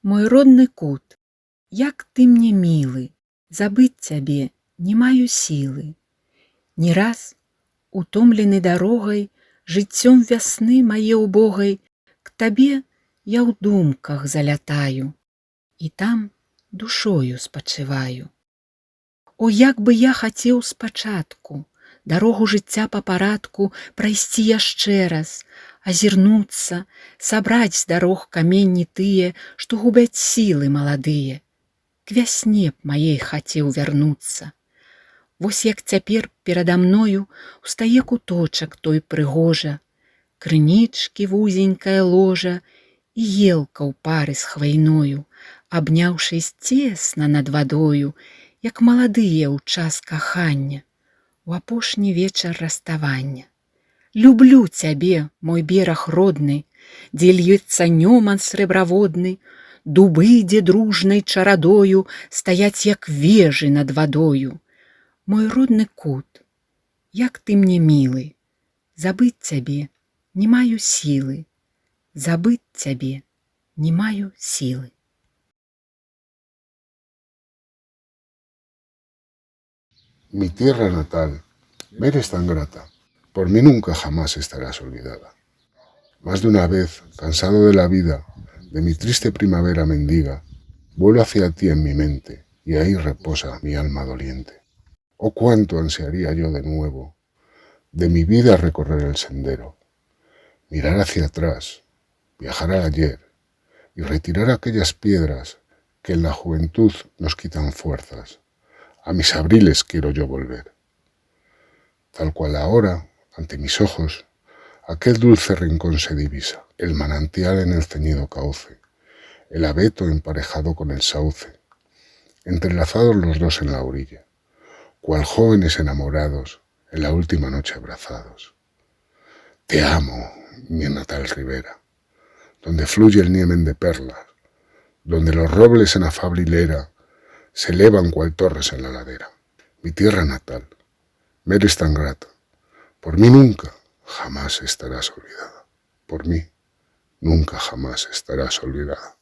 Мой родны кут, як ты мне мілы, забыць цябе не маю сілы. Не раз, утомлены дарогай, жыццём вясны мае убогай, к табе я ў думках залятаю, і там душою спачываю. О, як бы я хацеў спачатку дарогу жыцця па парадку прайсці яшчэ раз, азірнуцца, сабраць з дарог каменні тыя, што губяць сілы маладыя. К вясне б маей хацеў вярнуцца. Вось як цяпер перада мною устае куточак той прыгожа, крынічкі вузенькая ложа і елка ў пары з хвайною, абняўшись цесна над вадою, як маладыя ў час кахання, у апошні вечар раставання. Люблю цябе, мой бераг родны, дзе льецца нёман срэбраводны, дубы, дзе дружнай чарадою стаяць як вежы над вадою. Мой родны кут, як ты мне мілы, забыць цябе не маю сілы, забыць цябе не маю сілы. Mi tierra natal, me eres tan grata, por mí nunca jamás estarás olvidada. Más de una vez, cansado de la vida, de mi triste primavera mendiga, vuelo hacia ti en mi mente, y ahí reposa mi alma doliente. Oh, cuánto ansiaría yo de nuevo, de mi vida recorrer el sendero, mirar hacia atrás, viajar al ayer, y retirar aquellas piedras que en la juventud nos quitan fuerzas. A mis abriles quiero yo volver. Tal cual ahora, ante mis ojos, aquel dulce rincón se divisa, el manantial en el ceñido cauce, el abeto emparejado con el sauce, entrelazados los dos en la orilla, cual jóvenes enamorados en la última noche abrazados. Te amo, mi natal ribera, donde fluye el niemen de perlas, donde los robles en afable hilera se elevan cual torres en la ladera. Mi tierra natal, me eres tan grata, por mí nunca jamás estarás olvidada. Por mí nunca jamás estarás olvidada.